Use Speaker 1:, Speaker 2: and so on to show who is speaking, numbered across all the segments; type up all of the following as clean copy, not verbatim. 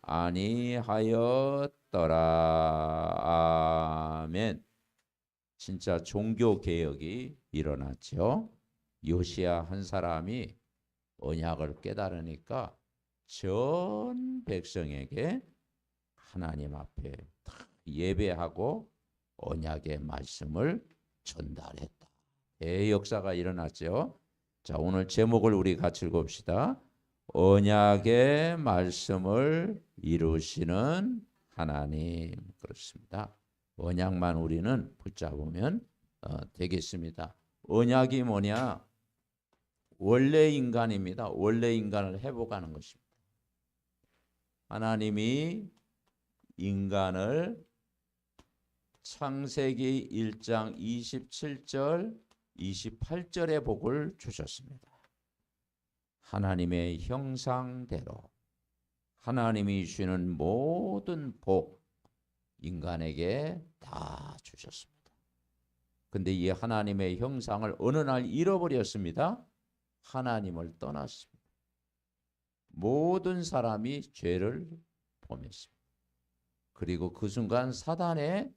Speaker 1: 아니하였더라. 아멘. 진짜 종교 개혁이 일어났죠. 요시야 한 사람이 언약을 깨달으니까 전 백성에게 하나님 앞에 예배하고 언약의 말씀을 전달했다. 대역사가 일어났죠. 자, 오늘 제목을 우리 같이 읽읍시다. 언약의 말씀을 이루시는 하나님. 그렇습니다. 언약만 우리는 붙잡으면 되겠습니다. 언약이 뭐냐? 원래 인간입니다. 원래 인간을 회복하는 것입니다. 하나님이 인간을 창세기 1장 27절 28절의 복을 주셨습니다. 하나님의 형상대로 하나님이 주시는 모든 복 인간에게 다 주셨습니다. 근데 이 하나님의 형상을 어느 날 잃어버렸습니다. 하나님을 떠났습니다. 모든 사람이 죄를 범했습니다. 그리고 그 순간 사단의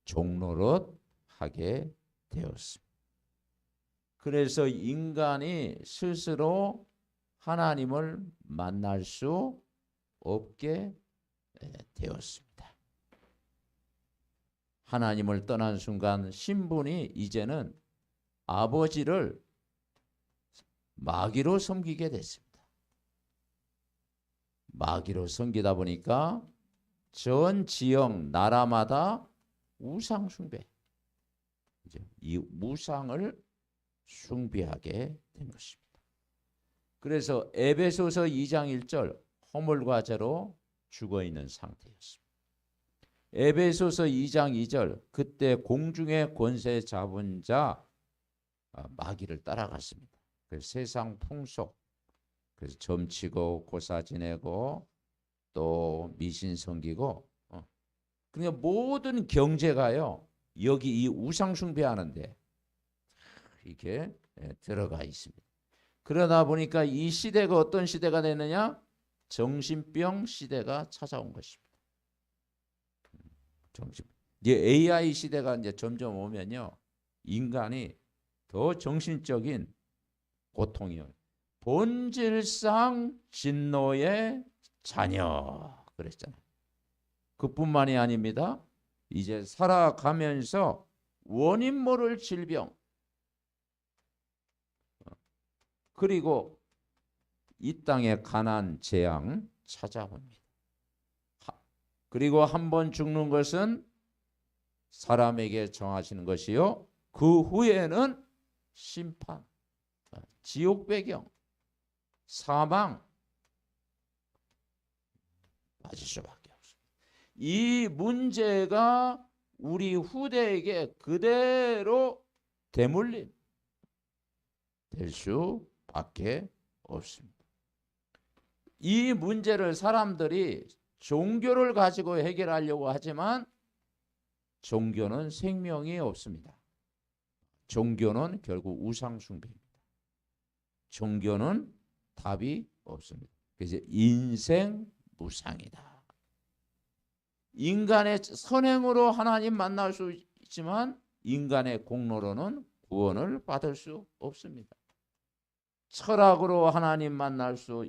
Speaker 1: 종노릇 하게 되었습니다. 그래서 인간이 스스로 하나님을 만날 수 없게 되었습니다. 하나님을 떠난 순간 신분이 이제는 아버지를 마귀로 섬기게 됐습니다. 마귀로 섬기다 보니까 전 지역 나라마다 우상 숭배, 이 우상을 숭배하게 된 것입니다. 그래서 에베소서 2장 1절 허물과 죄로 죽어있는 상태였습니다. 에베소서 2장 2절 그때 공중의 권세 잡은 자 마귀를 따라갔습니다. 그래서 세상 풍속, 그래서 점치고 고사 지내고 또 미신 섬기고 그러니까 모든 경제가요 여기 이 우상 숭배하는데 이렇게 들어가 있습니다. 그러다 보니까 이 시대가 어떤 시대가 되느냐? 정신병 시대가 찾아온 것입니다. 이제 AI 시대가 이제 점점 오면요 인간이 더 정신적인 고통이요. 본질상 진노의 자녀 그랬잖아요. 그뿐만이 아닙니다. 이제 살아가면서 원인 모를 질병 그리고 이 땅에 가난 재앙 찾아옵니다. 그리고 한 번 죽는 것은 사람에게 정하시는 것이요. 그 후에는 심판, 지옥 배경, 사망 맞을 수밖에 없습니다. 이 문제가 우리 후대에게 그대로 대물림 될 수밖에 없습니다. 이 문제를 사람들이 종교를 가지고 해결하려고 하지만 종교는 생명이 없습니다. 종교는 결국 우상 숭배입니다. 종교는 답이 없습니다. 그래서 인생 무상이다. 인간의 선행으로 하나님 만날 수 있지만 인간의 공로로는 구원을 받을 수 없습니다. 철학으로 하나님 만날 수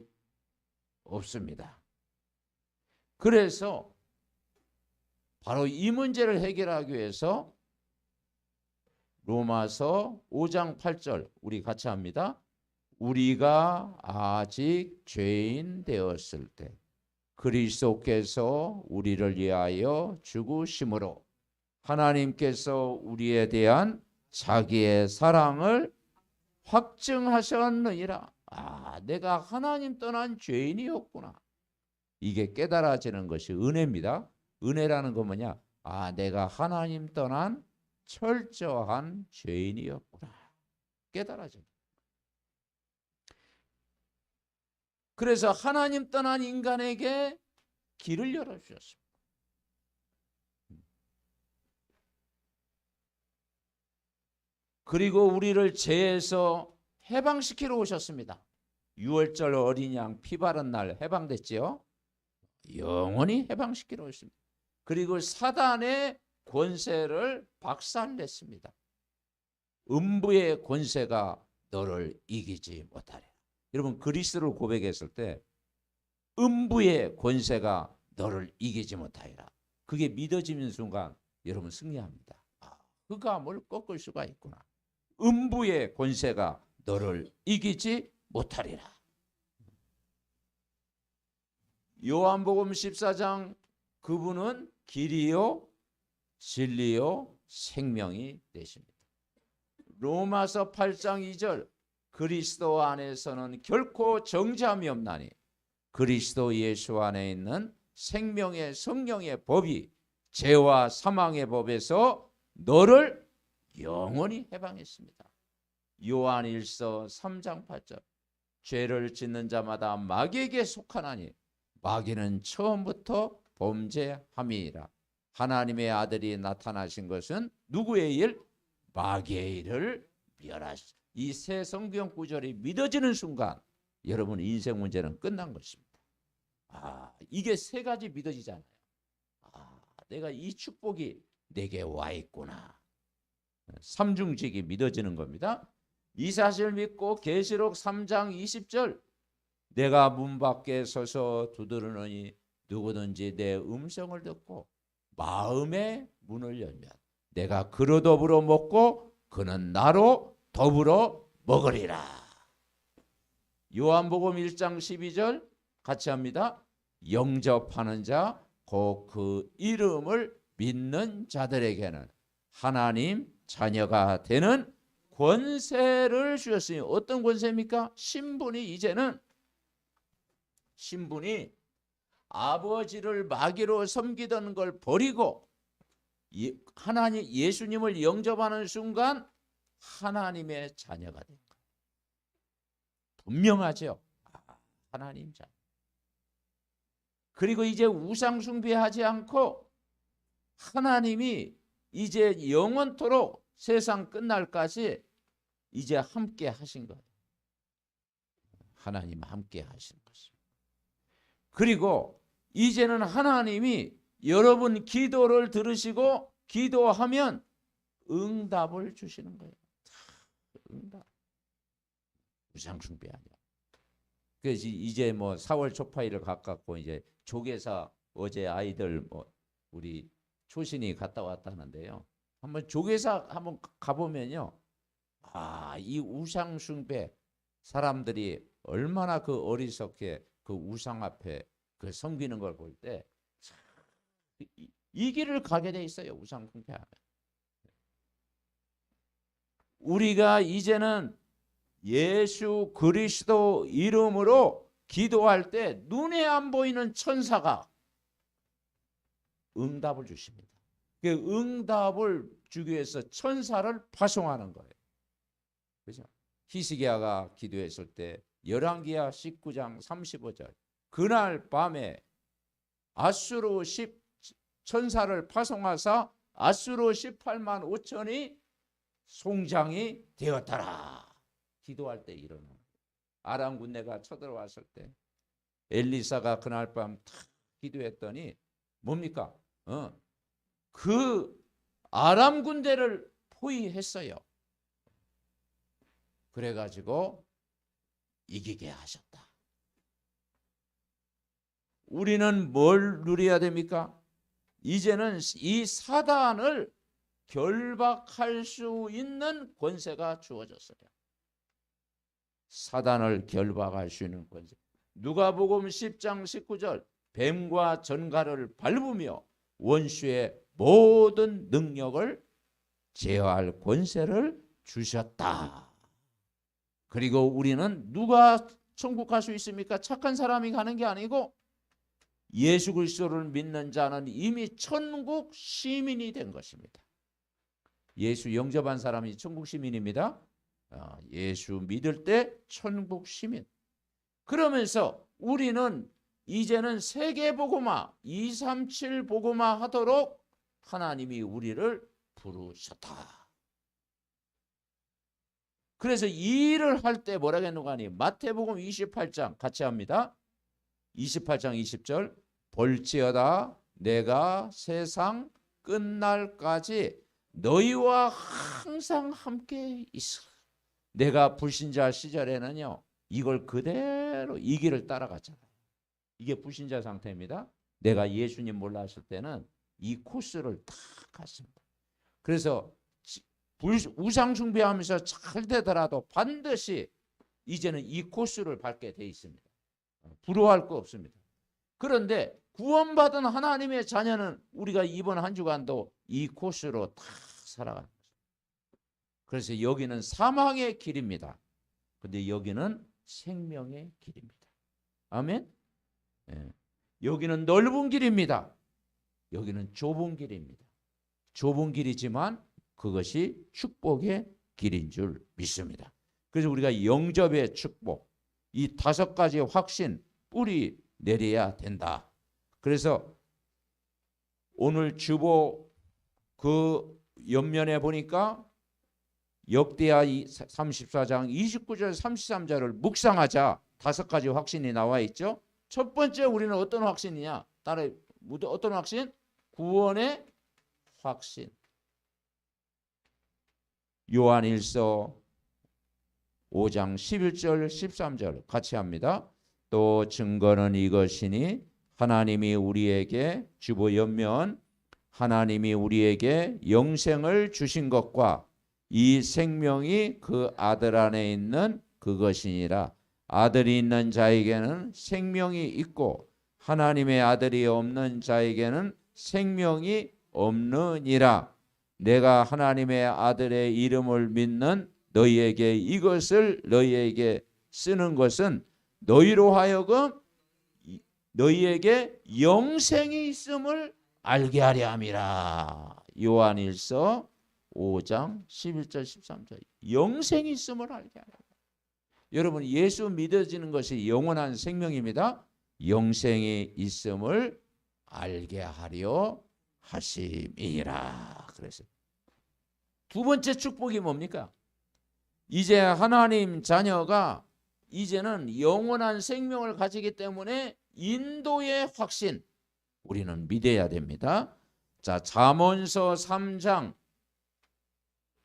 Speaker 1: 없습니다. 그래서 바로 이 문제를 해결하기 위해서 로마서 5장 8절 우리 같이 합니다. 우리가 아직 죄인 되었을 때 그리스도께서 우리를 위하여 죽으심으로 하나님께서 우리에 대한 자기의 사랑을 확증하셨느니라. 내가 하나님 떠난 죄인이었구나. 이게 깨달아지는 것이 은혜입니다. 은혜라는 건 뭐냐? 내가 하나님 떠난 철저한 죄인이었구나. 깨달아져. 그래서 하나님 떠난 인간에게 길을 열어주셨습니다. 그리고 우리를 죄에서 해방시키러 오셨습니다. 6월절 어린 양 피 바른 날 해방됐지요. 영원히 해방시키러 있습니다. 그리고 사단의 권세를 박살냈습니다. 음부의 권세가 너를 이기지 못하리라. 여러분 그리스도를 고백했을 때 음부의 권세가 너를 이기지 못하리라. 그게 믿어지는 순간 여러분 승리합니다. 그 감을 꺾을 수가 있구나. 음부의 권세가 너를 이기지 못하리라. 요한복음 14장 그분은 길이요 진리요 생명이 되십니다. 로마서 8장 2절 그리스도 안에서는 결코 정죄함이 없나니 그리스도 예수 안에 있는 생명의 성령의 법이 죄와 사망의 법에서 너를 영원히 해방했습니다. 요한일서 3장 8절 죄를 짓는 자마다 마귀에게 속하나니 마귀는 처음부터 범죄함이라. 하나님의 아들이 나타나신 것은 누구의 일? 마귀의 일을 멸하시. 이 세 성경 구절이 믿어지는 순간 여러분 인생 문제는 끝난 것입니다. 이게 세 가지 믿어지잖아요. 내가 이 축복이 내게 와 있구나. 삼중직이 믿어지는 겁니다. 이 사실을 믿고 계시록 3장 20절 내가 문 밖에 서서 두드리노니 누구든지 내 음성을 듣고 마음의 문을 열면 내가 그로 더불어 먹고 그는 나로 더불어 먹으리라. 요한복음 1장 12절 같이 합니다. 영접하는 자 곧 그 이름을 믿는 자들에게는 하나님 자녀가 되는 권세를 주셨으니 어떤 권세입니까? 신분이 아버지를 마귀로 섬기던 걸 버리고 하나님 예수님을 영접하는 순간 하나님의 자녀가 된 거예요. 분명하죠. 하나님 자녀. 그리고 이제 우상 숭배하지 않고 하나님이 이제 영원토록 세상 끝날까지 이제 함께 하신 거예요. 하나님 함께 하신 것입니다. 그리고 이제는 하나님이 여러분 기도를 들으시고 기도하면 응답을 주시는 거예요. 응답. 우상 숭배 아니야. 그래서 이제 뭐 4월 초파일을 가깝고 이제 조계사 어제 아이들 우리 초신이 갔다 왔다는데요. 한번 조계사 한번 가보면요. 이 우상 숭배 사람들이 얼마나 그 어리석게 그 우상 앞에 그 섬기는 걸 볼 때 이 길을 가게 돼 있어요. 우상 숭배하면. 우리가 이제는 예수 그리스도 이름으로 기도할 때 눈에 안 보이는 천사가 응답을 주십니다. 그 응답을 주기 위해서 천사를 파송하는 거예요. 그죠? 히스기야가 기도했을 때 열왕기하 19장 35절 그날 밤에 아수르 10 천사를 파송하사 아수르 18만 5천이 송장이 되었더라. 기도할 때 일어나. 아람 군대가 쳐들어왔을 때 엘리사가 그날 밤 탁 기도했더니 뭡니까? 그 아람 군대를 포위했어요. 그래가지고 이기게 하셨다. 우리는 뭘 누려야 됩니까? 이제는 이 사단을 결박할 수 있는 권세가 주어졌어요. 사단을 결박할 수 있는 권세. 누가복음 10장 19절 뱀과 전갈을 밟으며 원수의 모든 능력을 제어할 권세를 주셨다. 그리고 우리는 누가 천국 갈 수 있습니까? 착한 사람이 가는 게 아니고 예수 그리스도를 믿는 자는 이미 천국 시민이 된 것입니다. 예수 영접한 사람이 천국 시민입니다. 예수 믿을 때 천국 시민. 그러면서 우리는 이제는 세계복음화 237 복음화 하도록 하나님이 우리를 부르셨다. 그래서 이 일을 할 때 뭐라고 했는가 하니 마태복음 28장 같이 합니다. 28장 20절 볼지어다 내가 세상 끝날까지 너희와 항상 함께 있어. 내가 불신자 시절에는요, 이걸 그대로 이 길을 따라갔잖아요. 이게 불신자 상태입니다. 내가 예수님 몰랐을 때는 이 코스를 다 갔습니다. 그래서 우상 숭배하면서 잘 되더라도 반드시 이제는 이 코스를 밟게 돼 있습니다. 부러워할 거 없습니다. 그런데 구원받은 하나님의 자녀는 우리가 이번 한 주간도 이 코스로 다 살아가는 거죠. 그래서 여기는 사망의 길입니다. 근데 여기는 생명의 길입니다. 아멘. 예. 여기는 넓은 길입니다. 여기는 좁은 길입니다. 좁은 길이지만 그것이 축복의 길인 줄 믿습니다. 그래서 우리가 영접의 축복, 이 5가지 확신 뿌리 내려야 된다. 그래서 오늘 주보 그 옆면에 보니까 역대하 34장 29절 33절을 묵상하자 5가지 확신이 나와 있죠. 첫 번째 우리는 어떤 확신이냐? 따라 어떤 확신? 구원의 확신. 요한일서 5장 11절 13절 같이 합니다. 또 증거는 이것이니 하나님이 우리에게 주보 옆면 하나님이 우리에게 영생을 주신 것과 이 생명이 그 아들 안에 있는 그것이니라. 아들이 있는 자에게는 생명이 있고 하나님의 아들이 없는 자에게는 생명이 없느니라. 내가 하나님의 아들의 이름을 믿는 너희에게 이것을 너희에게 쓰는 것은 너희로 하여금 너희에게 영생이 있음을 알게 하려 함이라. 요한일서 5장 11절 13절. 영생이 있음을 알게 하려. 여러분, 예수 믿어지는 것이 영원한 생명입니다. 영생이 있음을 알게 하려 하심이라. 그래서 두 번째 축복이 뭡니까? 이제 하나님 자녀가 이제는 영원한 생명을 가지기 때문에 인도의 확신 우리는 믿어야 됩니다. 자, 잠언서 3장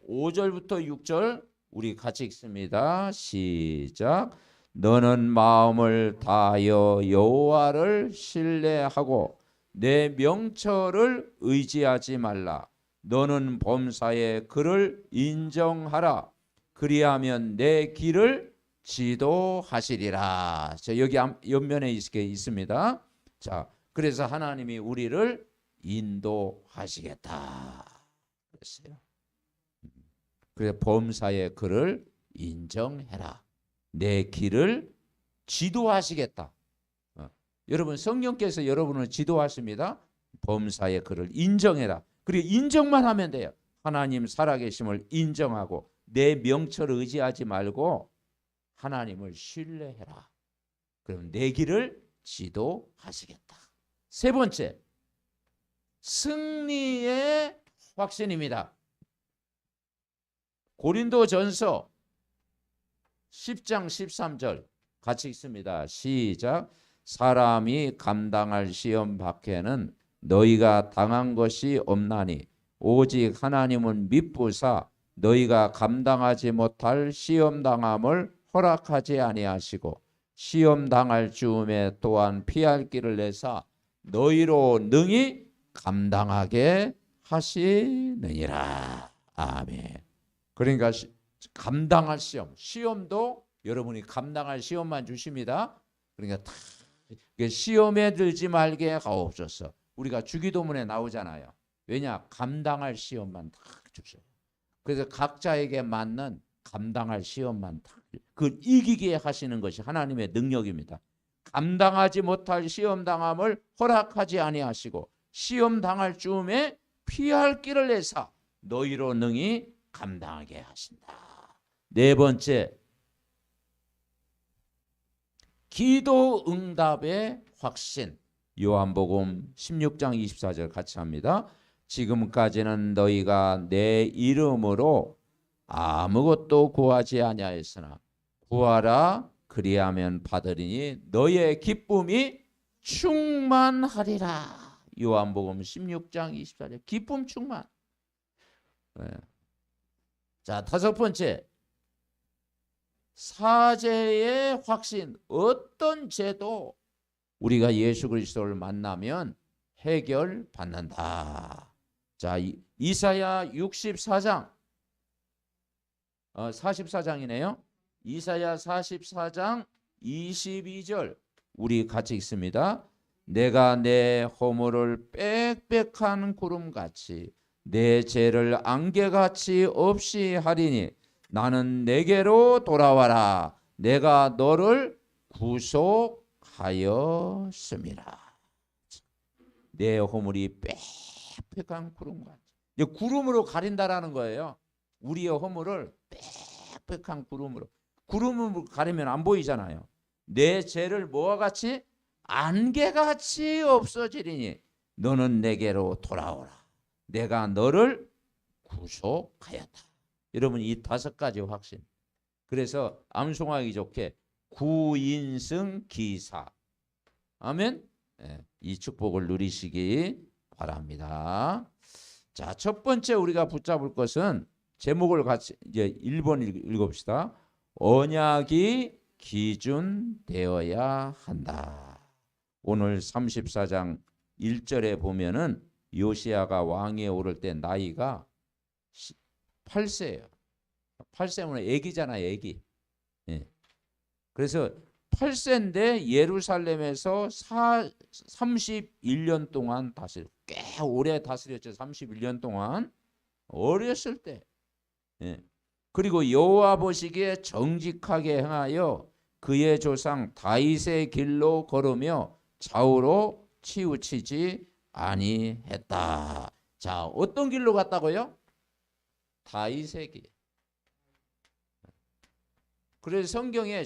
Speaker 1: 5절부터 6절 우리 같이 읽습니다. 시작. 너는 마음을 다하여 여호와를 신뢰하고 내 명철을 의지하지 말라. 너는 범사의 그를 인정하라. 그리하면 내 길을 지도하시리라. 자, 여기 옆면에 있습니다. 자, 그래서 하나님이 우리를 인도하시겠다 그랬어요. 그래서 범사의 그를 인정해라. 내 길을 지도하시겠다. 여러분, 성령께서 여러분을 지도하십니다. 범사의 그를 인정해라. 그리고 인정만 하면 돼요. 하나님 살아계심을 인정하고 내 명철을 의지하지 말고 하나님을 신뢰해라. 그럼 내 길을 지도하시겠다. 세 번째, 승리의 확신입니다. 고린도전서 10장 13절 같이 읽습니다. 시작. 사람이 감당할 시험 밖에는 너희가 당한 것이 없나니 오직 하나님은 미쁘사 너희가 감당하지 못할 시험 당함을 허락하지 아니하시고 시험 당할 즈음에 또한 피할 길을 내사 너희로 능히 감당하게 하시느니라. 아멘. 그러니까 감당할 시험도 여러분이 감당할 시험만 주십니다. 그러니까 다 시험에 들지 말게 하옵소서. 우리가 주기도문에 나오잖아요. 왜냐? 감당할 시험만 다 주셔요. 그래서 각자에게 맞는 감당할 시험만 다 그 이기게 하시는 것이 하나님의 능력입니다. 감당하지 못할 시험 당함을 허락하지 아니하시고 시험 당할 즈음에 피할 길을 내사 너희로 능히 감당하게 하신다. 네 번째, 기도 응답의 확신. 요한복음 16장 24절 같이 합니다. 지금까지는 너희가 내 이름으로 아무것도 구하지 아니하였으나 구하라 그리하면 받으리니 너희의 기쁨이 충만하리라. 요한복음 16장 24절. 기쁨 충만. 네. 자, 다섯 번째. 사죄의 확신. 어떤 죄도 우리가 예수 그리스도를 만나면 해결받는다. 자, 이사야 64장 44장이네요. 이사야 44장 22절 우리 같이 읽습니다. 내가 내 허물을 빽빽한 구름같이 내 죄를 안개같이 없이 하리니 나는 내게로 돌아와라. 내가 너를 구속하였음이라. 내 허물이 빽빽한 구름같이. 구름으로 가린다라는 거예요. 우리의 허물을 빽빽한 구름으로. 구름으로 가리면 안 보이잖아요. 내 죄를 뭐와 같이? 안개같이 없어지리니 너는 내게로 돌아오라. 내가 너를 구속하였다. 여러분, 이 다섯 가지 확신. 그래서 암송하기 좋게 구인승 기사. 아멘. 이 축복을 누리시기 바랍니다. 자, 첫 번째 우리가 붙잡을 것은 제목을 같이 이제 1번 읽어봅시다. 언약이 기준 되어야 한다. 오늘 34장 1절에 보면은 요시야가 왕위에 오를 때 나이가 8세예요. 8세면 애기잖아요, 애기. 예. 그래서 8세인데 예루살렘에서 31년 동안 다스렸. 꽤 오래 다스렸죠. 31년 동안 어렸을 때. 예. 그리고 여호와 보시기에 정직하게 행하여 그의 조상 다윗의 길로 걸으며 좌우로 치우치지 아니했다. 자, 어떤 길로 갔다고요? 다윗의 길. 그래서 성경에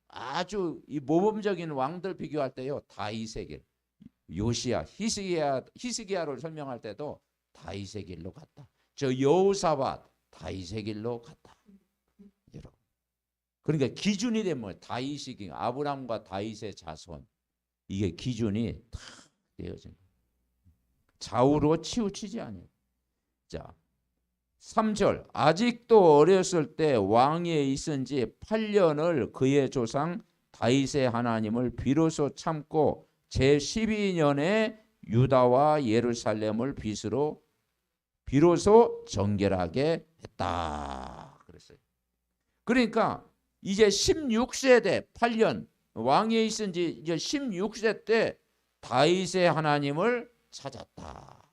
Speaker 1: 아주 이 모범적인 왕들 비교할 때요, 다윗의 길, 요시야, 히스기야를 설명할 때도 다윗의 길로 갔다. 저 여호사밧 다윗의 길로 갔다. 여러분, 그러니까 기준이 되면 다윗이 아브람과 다윗의 자손, 이게 기준이 다 되어진 거예요. 좌우로 치우치지 아니에요. 자, 3절. 아직도 어렸을 때 왕위에 있은 지 8년을 그의 조상 다윗의 하나님을 비로소 참고 제12년에 유다와 예루살렘을 비로소 정결하게 했다. 그랬어요. 그러니까 이제 16세 때 8년 왕위에 있은 지 이제 16세 때 다윗의 하나님을 찾았다.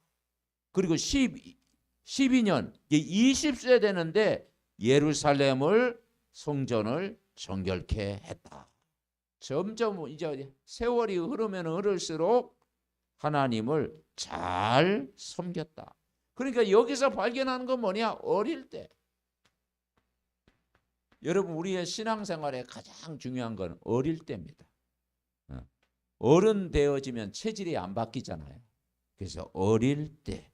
Speaker 1: 그리고 12년 20세 되는데 예루살렘을 성전을 정결케 했다. 점점 이제 세월이 흐르면 흐를수록 하나님을 잘 섬겼다. 그러니까 여기서 발견하는 건 뭐냐? 어릴 때. 여러분, 우리의 신앙생활에 가장 중요한 건 어릴 때입니다. 어른 되어지면 체질이 안 바뀌잖아요. 그래서 어릴 때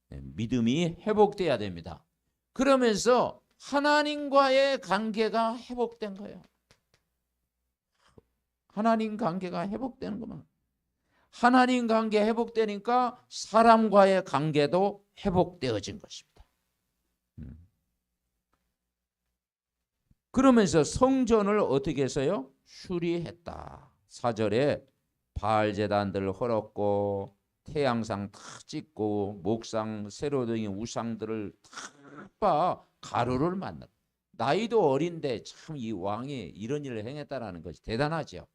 Speaker 1: 믿음이 회복돼야 됩니다. 그러면서 하나님과의 관계가 회복된 거예요. 하나님 관계가 회복되는 것만. 하나님 관계 회복되니까 사람과의 관계도 회복되어진 것입니다. 그러면서 성전을 어떻게 했어요? 수리했다. 4절에 바알 제단들을 헐었고 태양상 다 찍고 목상 세로 등의 우상들을 다 가루를 만나. 나이도 어린데 참 이 왕이 이런 일을 행했다라는 것이 대단하죠.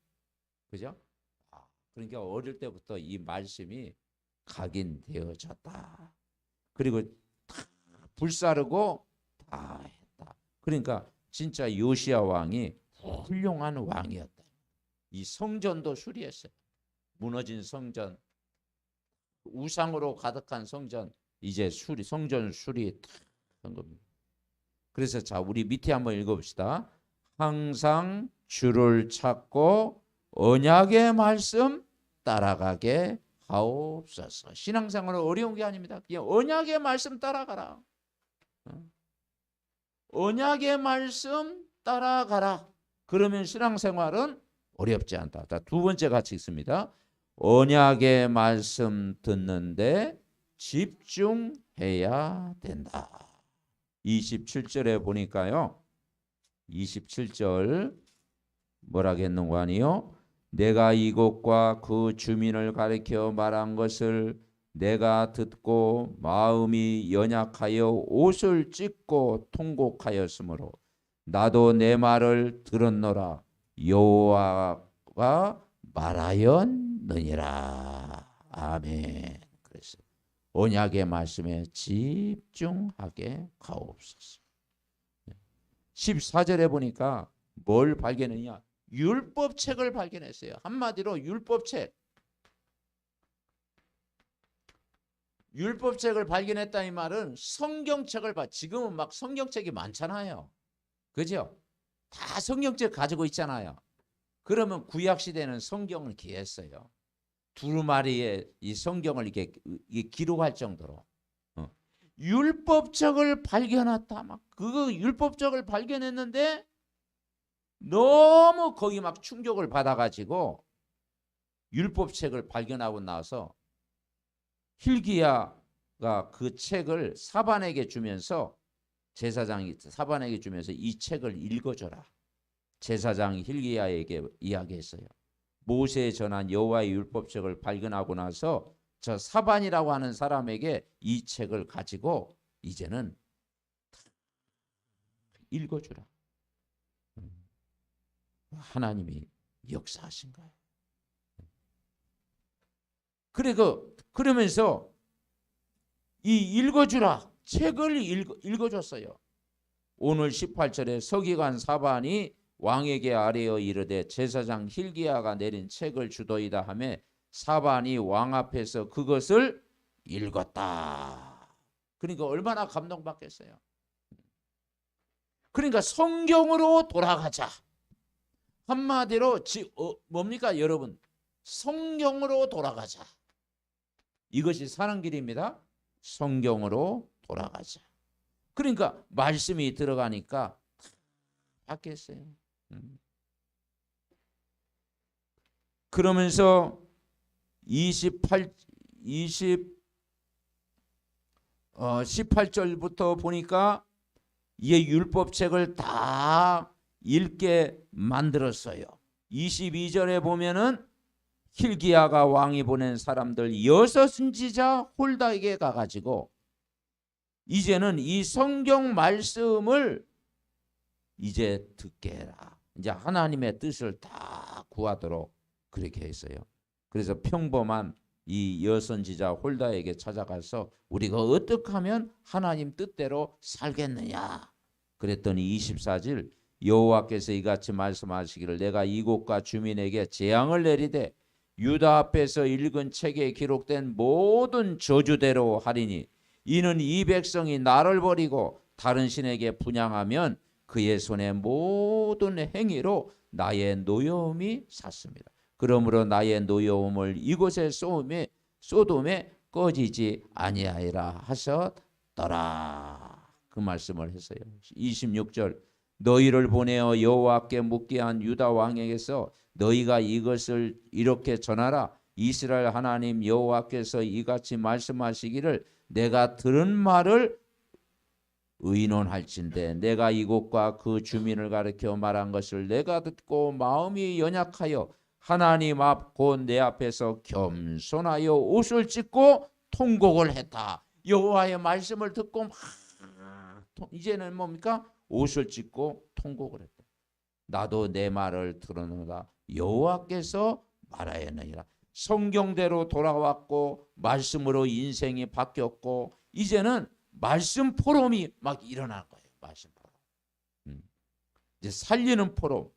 Speaker 1: 그죠? 그러니까 어릴 때부터 이 말씀이 각인되어졌다. 그리고 다 불사르고 다 했다. 그러니까 진짜 요시야 왕이 훌륭한 왕이었다. 이 성전도 수리했어요. 무너진 성전, 우상으로 가득한 성전, 이제 성전 수리 한 겁니다. 그래서 자, 우리 밑에 한번 읽어봅시다. 항상 주를 찾고 언약의 말씀 따라가게 하옵소서. 신앙생활은 어려운 게 아닙니다. 그냥 언약의 말씀 따라가라. 언약의 말씀 따라가라. 그러면 신앙생활은 어렵지 않다. 자, 두 번째 같이 읽습니다. 언약의 말씀 듣는데 집중해야 된다. 27절에 보니까요. 27절 뭐라겠는고 하니요. 내가 이곳과 그 주민을 가리켜 말한 것을 내가 듣고 마음이 연약하여 옷을 찢고 통곡하였으므로 나도 내 말을 들었노라. 여호와가 말하였느니라. 아멘. 그래서 언약의 말씀에 집중하게 가옵소서. 14절에 보니까 뭘 발견했냐? 율법책을 발견했어요. 한마디로 율법책. 율법책을 발견했다 이 말은 성경책을 지금은 막 성경책이 많잖아요. 그죠? 다 성경책 가지고 있잖아요. 그러면 구약 시대는 성경을 기했어요. 두루마리에 이 성경을 이렇게 기록할 정도로. 율법책을 발견했다. 막 그 율법책을 발견했는데 너무 거기 막 충격을 받아가지고 율법책을 발견하고 나서 hil기야가 그 책을 사반에게 주면서 제사장이 사반에게 주면서 이 책을 읽어줘라. 제사장 hil기야에게 이야기했어요. 모세에 전한 여호와의 율법책을 발견하고 나서 저 사반이라고 하는 사람에게 이 책을 가지고 이제는 읽어주라. 하나님이 역사하신 거예요. 그러면서 이 읽어주라 책을 읽어줬어요. 오늘 18절에 서기관 사반이 왕에게 아뢰어 이르되 제사장 hil기야가 내린 책을 주도이다 하며 사반이 왕 앞에서 그것을 읽었다. 그러니까 얼마나 감동받겠어요. 그러니까 성경으로 돌아가자. 한마디로 뭡니까 여러분? 성경으로 돌아가자. 이것이 사는 길입니다. 성경으로 돌아가자. 그러니까 말씀이 들어가니까 바뀌었어요. 그러면서 18절부터 보니까 이 율법책을 다 읽게 만들었어요. 22절에 보면은 hil기야가 왕이 보낸 사람들 6 선지자 홀다에게 가가지고 이제는 이 성경 말씀을 이제 듣게 해라. 이제 하나님의 뜻을 다 구하도록 그렇게 했어요. 그래서 평범한 이 여선지자 홀다에게 찾아가서 우리가 어떻게 하면 하나님 뜻대로 살겠느냐. 그랬더니 24절 여호와께서 이같이 말씀하시기를 내가 이곳과 주민에게 재앙을 내리되 유다 앞에서 읽은 책에 기록된 모든 저주대로 하리니 이는 이 백성이 나를 버리고 다른 신에게 분향하면 그의 손의 모든 행위로 나의 노여움이 샀습니다. 그러므로 나의 노여움을 이곳에 소돔에 꺼지지 아니하리라 하셨더라. 그 말씀을 했어요. 26절 너희를 보내어 여호와께 묻게 한 유다 왕에게서 너희가 이것을 이렇게 전하라. 이스라엘 하나님 여호와께서 이같이 말씀하시기를 내가 들은 말을 의논할진대 내가 이곳과 그 주민을 가리켜 말한 것을 내가 듣고 마음이 연약하여 하나님 앞 곧 내 앞에서 겸손하여 옷을 찢고 통곡을 했다. 여호와의 말씀을 듣고 이제는 뭡니까? 옷을 찢고 통곡을 했다. 나도 내 말을 들었노라. 여호와께서 말하였느니라. 성경대로 돌아왔고 말씀으로 인생이 바뀌었고 이제는 말씀 포럼이 막 일어날 거예요. 말씀 포럼. 이제 살리는 포럼.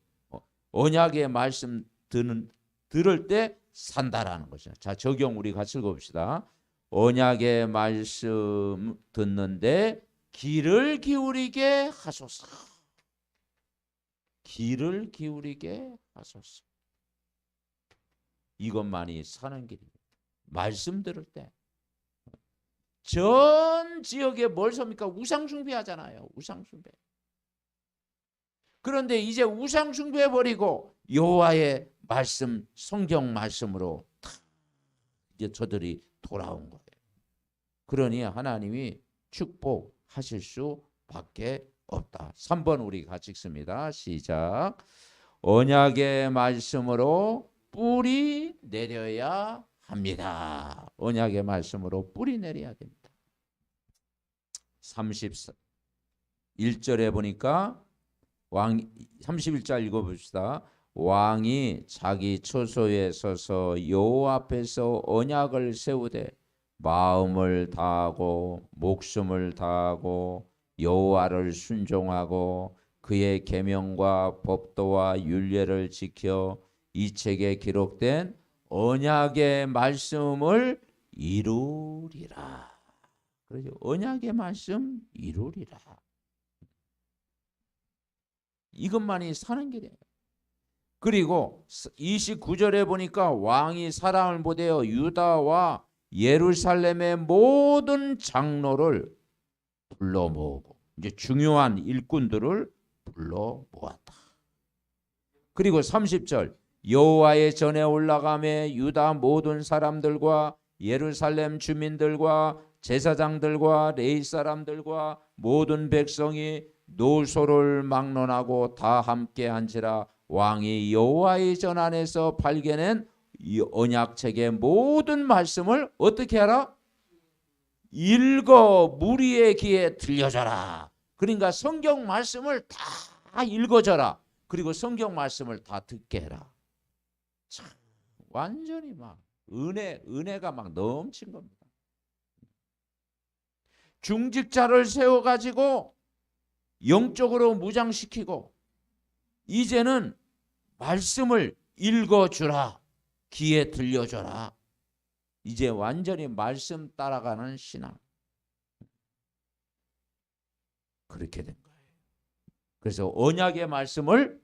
Speaker 1: 언약의 말씀 들을 때 산다라는 것이죠. 자, 적용 우리 같이 읽어봅시다. 언약의 말씀 듣는데 귀를 기울이게 하소서. 귀를 기울이게 하소서. 이것만이 사는 길입니다. 말씀 들을 때. 전 지역에 뭘 섭니까? 우상 숭배하잖아요. 우상 숭배. 그런데 이제 우상 숭배해 버리고 여호와의 말씀, 성경 말씀으로 다 이제 저들이 돌아온 거예요. 그러니 하나님이 축복하실 수밖에 없다. 3번 우리 같이 읽습니다. 시작. 언약의 말씀으로 뿌리 내려야 합니다. 언약의 말씀으로 뿌리 내려야 됩니다. 31절에 보니까 31절 읽어봅시다. 왕이 자기 처소에 서서 여호와 앞에서 언약을 세우되 마음을 다하고 목숨을 다하고 여호와를 순종하고 그의 계명과 법도와 율례를 지켜 이 책에 기록된 언약의 말씀을 이루리라. 그렇죠? 언약의 말씀 이루리라. 이것만이 사는 길이에요. 그리고 29절에 보니까 왕이 사람을 보내어 유다와 예루살렘의 모든 장로를 불러 모으고 이제 중요한 일꾼들을 불러 모았다. 그리고 30절 여호와의 전에 올라가매 유다 모든 사람들과 예루살렘 주민들과 제사장들과 레위 사람들과 모든 백성이 노소를 막론하고 다 함께 앉으라. 왕이 여호와의 전 안에서 발견한 이 언약책의 모든 말씀을 어떻게 하라? 읽어 무리의 귀에 들려줘라. 그러니까 성경 말씀을 다 읽어줘라. 그리고 성경 말씀을 다 듣게 해라. 참 완전히 막 은혜가 막 넘친 겁니다. 중직자를 세워가지고 영적으로 무장시키고 이제는 말씀을 읽어주라. 귀에 들려줘라. 이제 완전히 말씀 따라가는 신앙. 그렇게 된 거예요. 그래서 언약의 말씀을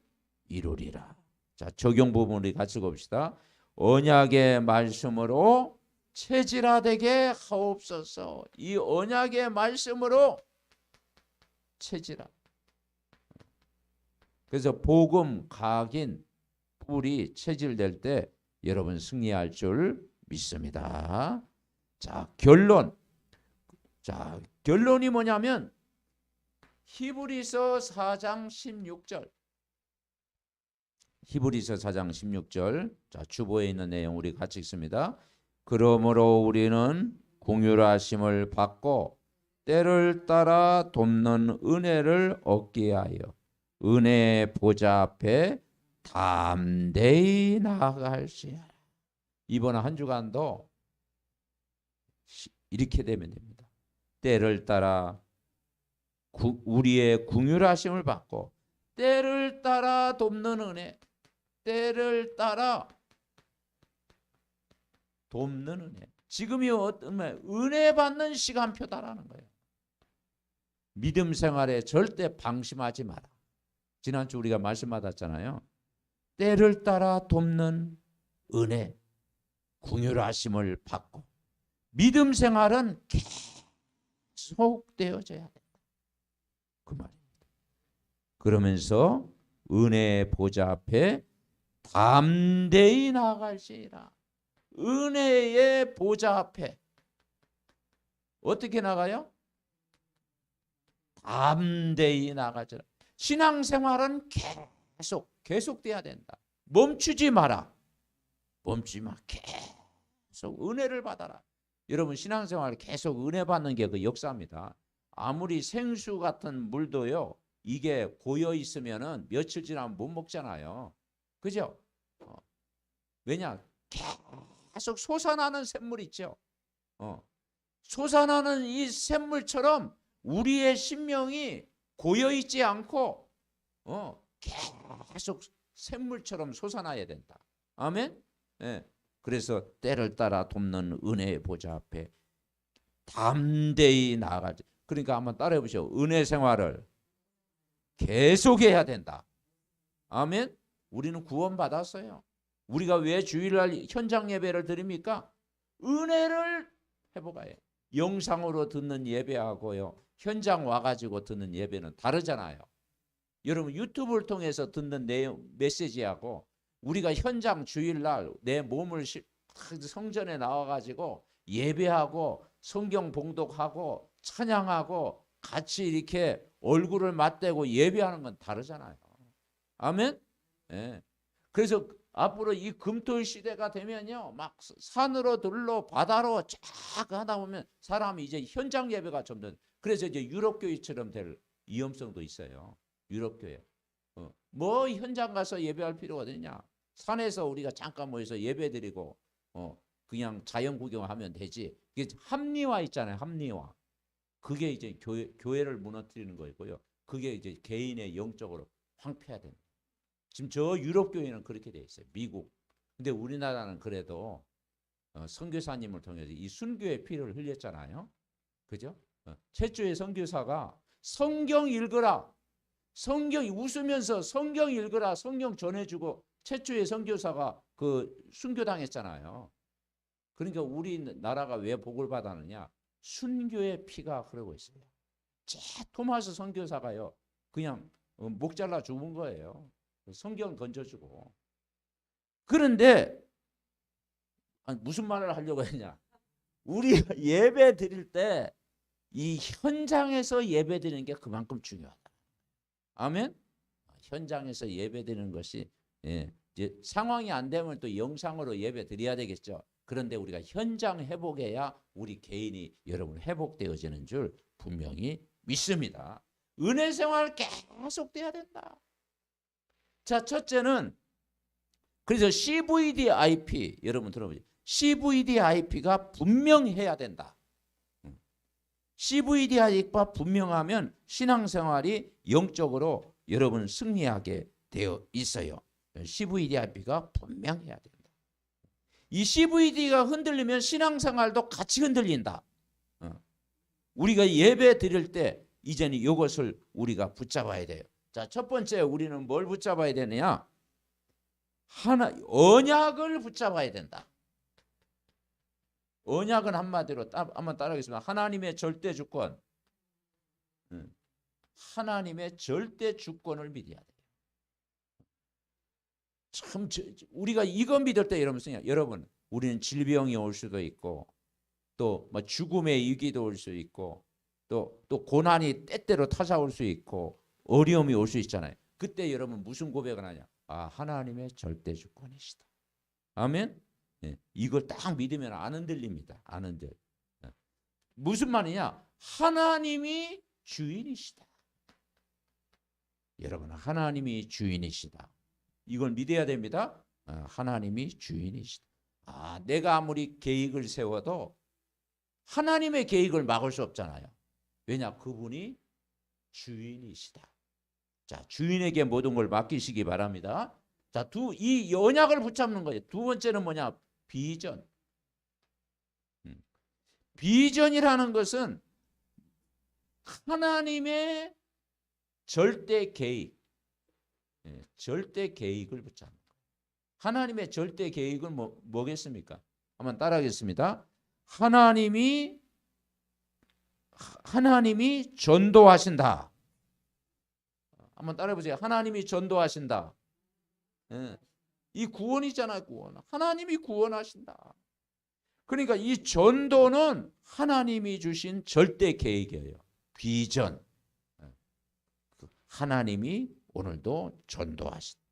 Speaker 1: 이루리라. 자, 적용 부분 우리 같이 봅시다. 언약의 말씀으로 체질화되게 하옵소서. 이 언약의 말씀으로 체질화. 그래서 복음 각인 뿔이 체질될 때 여러분 승리할 줄 믿습니다. 자, 결론. 자, 결론이 뭐냐면 히브리서 4장 16절. 히브리서 4장 16절. 자, 주보에 있는 내용 우리 같이 읽습니다. 그러므로 우리는 긍휼하심을 받고 때를 따라 돕는 은혜를 얻게 하여 은혜의 보좌 앞에 담대히 나아갈지어다. 이번 한 주간도 이렇게 되면 됩니다. 때를 따라 우리의 긍휼하심을 받고 때를 따라 돕는 은혜, 때를 따라 돕는 은혜. 지금이 어떤 은혜 받는 시간표다라는 거예요. 믿음 생활에 절대 방심하지 마라. 지난주 우리가 말씀 받았잖아요. 때를 따라 돕는 은혜, 긍휼하심을 받고 믿음 생활은 계속 되어져야 된다. 그 말입니다. 그러면서 은혜의 보좌 앞에 담대히 나아갈지라. 은혜의 보좌 앞에 어떻게 나가요? 담대히 나가지라. 신앙생활은 계속 돼야 된다. 멈추지 마라. 멈추지 마. 계속 은혜를 받아라. 여러분 신앙생활 계속 은혜 받는 게 그 역사입니다. 아무리 생수 같은 물도요. 이게 고여 있으면은 며칠 지나면 못 먹잖아요. 그죠? 왜냐? 계속 솟아나는 샘물 있죠. 솟아나는 이 샘물처럼 우리의 심령이 고여 있지 않고 계속 샘물처럼 솟아나야 된다. 아멘. 네. 그래서 때를 따라 돕는 은혜의 보좌 앞에 담대히 나아가지. 그러니까 한번 따라해 보시오. 은혜 생활을 계속해야 된다. 아멘. 우리는 구원 받았어요. 우리가 왜 주일날 현장 예배를 드립니까? 은혜를 회복해요. 영상으로 듣는 예배하고요, 현장 와가지고 듣는 예배는 다르잖아요. 여러분 유튜브를 통해서 듣는 내용 메시지하고 우리가 현장 주일날 내 몸을 성전에 나와가지고 예배하고 성경 봉독하고 찬양하고 같이 이렇게 얼굴을 맞대고 예배하는 건 다르잖아요. 아멘. 예. 그래서 앞으로 이 금토일 시대가 되면요, 막 산으로 들로 바다로 쫙 하다 보면 사람이 이제 현장 예배가 좀 더, 그래서 이제 유럽 교회처럼 될 위험성도 있어요. 유럽 교회. 뭐 현장 가서 예배할 필요가 되냐? 산에서 우리가 잠깐 모여서 예배드리고 그냥 자연 구경하면 되지. 이게 합리화 있잖아요. 합리화. 그게 이제 교회를 무너뜨리는 거고요. 그게 이제 개인의 영적으로 황폐화됩니다. 지금 저 유럽 교회는 그렇게 돼 있어요. 미국. 근데 우리나라는 그래도 선교사님을 통해서 이 순교의 피를 흘렸잖아요. 그죠? 최초의 선교사가 성경 읽으라. 성경 웃으면서 성경 읽으라. 성경 전해주고 최초의 선교사가 그 순교당했잖아요. 그러니까 우리나라가 왜 복을 받았느냐? 순교의 피가 흐르고 있어요. 토마스 선교사가요, 그냥 목 잘라 죽은 거예요. 성경 던져주고. 그런데 무슨 말을 하려고 했냐? 우리 예배 드릴 때 이 현장에서 예배 드리는 게 그만큼 중요하다. 아멘. 현장에서 예배 드리는 것이, 이제 상황이 안 되면 또 영상으로 예배 드려야 되겠죠. 그런데 우리가 현장 회복해야 우리 개인이 여러분 회복되어지는 줄 분명히 믿습니다. 은혜 생활 계속 돼야 된다. 자, 첫째는 그래서 CVDIP 여러분 들어보세요. CVDIP가 분명해야 된다. CVDIP가 분명하면 신앙생활이 영적으로 여러분 승리하게 되어 있어요. CVDIP가 분명해야 된다. 이 CVD가 흔들리면 신앙생활도 같이 흔들린다. 우리가 예배 드릴 때 이제는 이것을 우리가 붙잡아야 돼요. 자, 첫 번째 우리는 뭘 붙잡아야 되느냐? 언약을 붙잡아야 된다. 언약은 한마디로 한번 따라하겠습니다. 하나님의 절대 주권. 하나님의 절대 주권을 믿어야 돼요. 참 우리가 이거 믿을 때 여러분 우리는 질병이 올 수도 있고 또 뭐 죽음의 위기도 올 수 있고 또 고난이 때때로 찾아올 수 있고 어려움이 올 수 있잖아요. 그때 여러분 무슨 고백을 하냐? 하나님의 절대 주권이시다. 아멘. 이걸 딱 믿으면 안 흔들립니다. 안 흔들. 무슨 말이냐? 하나님이 주인이시다. 여러분 하나님이 주인이시다. 이걸 믿어야 됩니다. 하나님이 주인이시다. 내가 아무리 계획을 세워도 하나님의 계획을 막을 수 없잖아요. 왜냐? 그분이 주인이시다. 자, 주인에게 모든 걸 맡기시기 바랍니다. 자, 이 언약을 붙잡는 거예요. 두 번째는 뭐냐? 비전. 비전이라는 것은 하나님의 절대 계획, 절대 계획을 붙잡는 거예요. 하나님의 절대 계획은 뭐겠습니까? 한번 따라하겠습니다. 하나님이 전도하신다. 한번 따라해보세요. 하나님이 전도하신다. 이 구원이잖아요. 구원. 하나님이 구원하신다. 그러니까 이 전도는 하나님이 주신 절대 계획이에요. 비전. 하나님이 오늘도 전도하신다.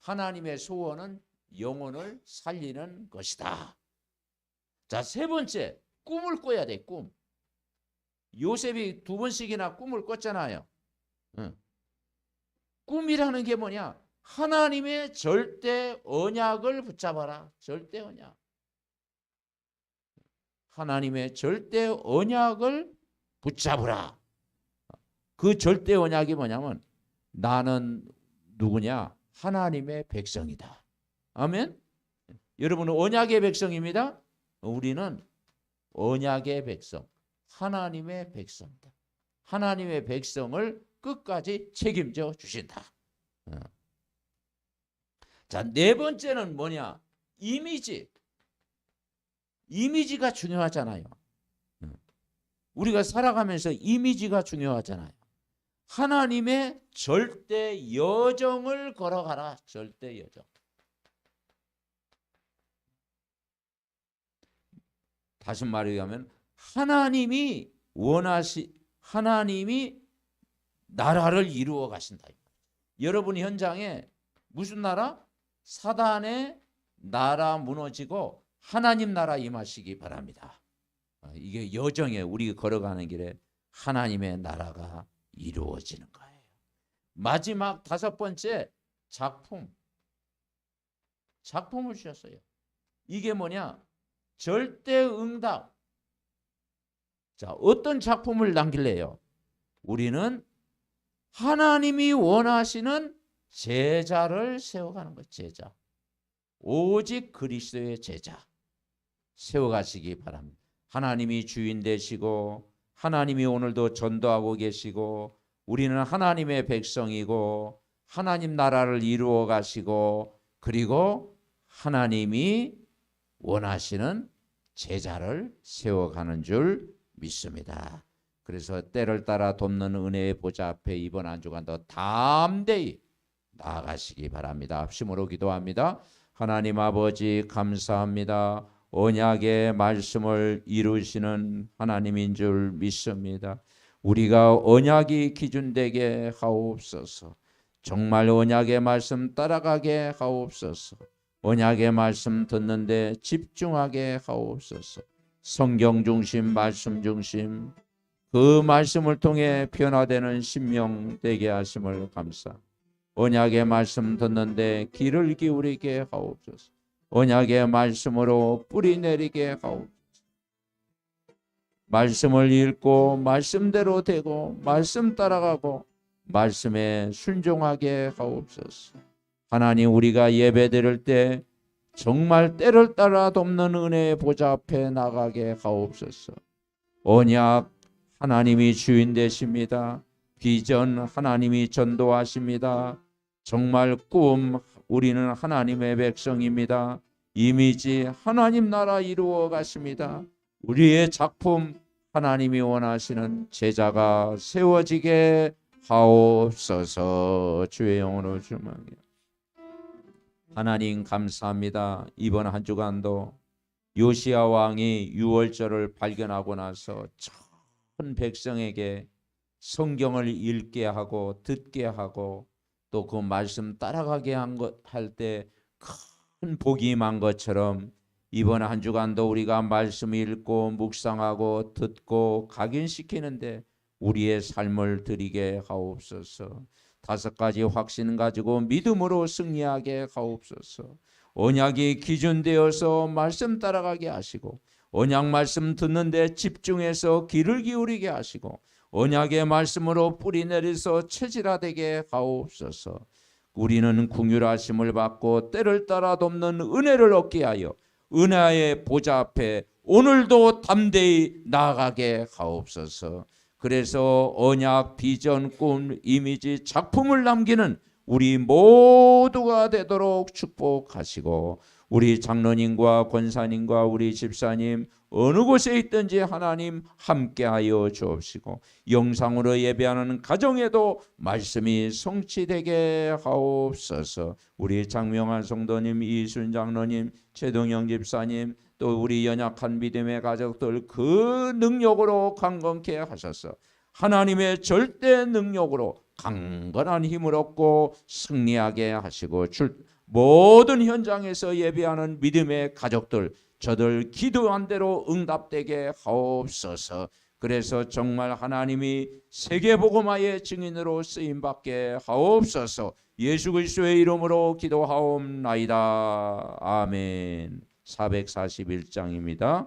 Speaker 1: 하나님의 소원은 영혼을 살리는 것이다. 자, 세 번째, 꿈을 꿔야 돼. 꿈. 요셉이 2번씩이나 꿈을 꿨잖아요. 꿈이라는 게 뭐냐? 하나님의 절대 언약을 붙잡아라. 절대 언약. 하나님의 절대 언약을 붙잡으라. 그 절대 언약이 뭐냐면 나는 누구냐? 하나님의 백성이다. 아멘. 여러분은 언약의 백성입니다. 우리는 언약의 백성, 하나님의 백성이다. 하나님의 백성을 끝까지 책임져 주신다. 자, 네 번째는 뭐냐? 이미지. 이미지가 중요하잖아요. 우리가 살아가면서 이미지가 중요하잖아요. 하나님의 절대 여정을 걸어가라. 절대 여정. 다시 말하면 하나님이 나라를 이루어 가신다. 여러분 현장에 무슨 나라? 사단의 나라 무너지고 하나님 나라 임하시기 바랍니다. 이게 여정에 우리 걸어가는 길에 하나님의 나라가 이루어지는 거예요. 마지막 5번째 작품을 주셨어요. 이게 뭐냐? 절대응답. 자, 어떤 작품을 남길래요? 우리는 하나님이 원하시는 제자를 세워가는 것. 제자. 오직 그리스도의 제자 세워가시기 바랍니다. 하나님이 주인 되시고 하나님이 오늘도 전도하고 계시고 우리는 하나님의 백성이고 하나님 나라를 이루어 가시고 그리고 하나님이 원하시는 제자를 세워가는 줄 믿습니다. 그래서 때를 따라 돕는 은혜의 보좌 앞에 이번 한 주간 더 담대히 나아가시기 바랍니다. 합심으로 기도합니다. 하나님 아버지 감사합니다. 언약의 말씀을 이루시는 하나님인 줄 믿습니다. 우리가 언약이 기준되게 하옵소서. 정말 언약의 말씀 따라가게 하옵소서. 언약의 말씀 듣는데 집중하게 하옵소서. 성경 중심, 말씀 중심, 그 말씀을 통해 변화되는 심령 되게 하심을 감사합니다. 언약의 말씀 듣는데 귀를 기울이게 하옵소서. 언약의 말씀으로 뿌리 내리게 하옵소서. 말씀을 읽고 말씀대로 되고 말씀 따라가고 말씀에 순종하게 하옵소서. 하나님, 우리가 예배드릴 때 정말 때를 따라 돕는 은혜의 보좌 앞에 나가게 하옵소서. 언약 하나님이 주인 되십니다. 비전 하나님이 전도하십니다. 정말 꿈 우리는 하나님의 백성입니다. 이미지 하나님 나라 이루어 가십니다. 우리의 작품 하나님이 원하시는 제자가 세워지게 하옵소서. 주의 영으로 주문합니다. 하나님 감사합니다. 이번 한 주간도 요시야 왕이 유월절을 발견하고 나서 전 백성에게 성경을 읽게 하고 듣게 하고 또 그 말씀 따라가게 할 때 큰 복이 임한 것처럼 이번 한 주간도 우리가 말씀 읽고 묵상하고 듣고 각인시키는데 우리의 삶을 드리게 하옵소서. 5가지 확신 가지고 믿음으로 승리하게 하옵소서. 언약이 기준되어서 말씀 따라가게 하시고 언약 말씀 듣는데 집중해서 귀를 기울이게 하시고 언약의 말씀으로 뿌리 내려서 체질화되게 하옵소서. 우리는 긍휼하심을 받고 때를 따라 돕는 은혜를 얻게 하여 은혜의 보좌 앞에 오늘도 담대히 나아가게 하옵소서. 그래서 언약, 비전, 꿈, 이미지, 작품을 남기는 우리 모두가 되도록 축복하시고 우리 장로님과 권사님과 우리 집사님 어느 곳에 있든지 하나님 함께하여 주옵시고 영상으로 예배하는 가정에도 말씀이 성취되게 하옵소서. 우리 장명환 성도님, 이순 장로님, 최동영 집사님 또 우리 연약한 믿음의 가족들 그 능력으로 강건케 하셔서 하나님의 절대 능력으로 강건한 힘을 얻고 승리하게 하시고 모든 현장에서 예배하는 믿음의 가족들 저들 기도한 대로 응답되게 하옵소서. 그래서 정말 하나님이 세계복음화의 증인으로 쓰임받게 하옵소서. 예수 그리스도의 이름으로 기도하옵나이다. 아멘. 441장입니다.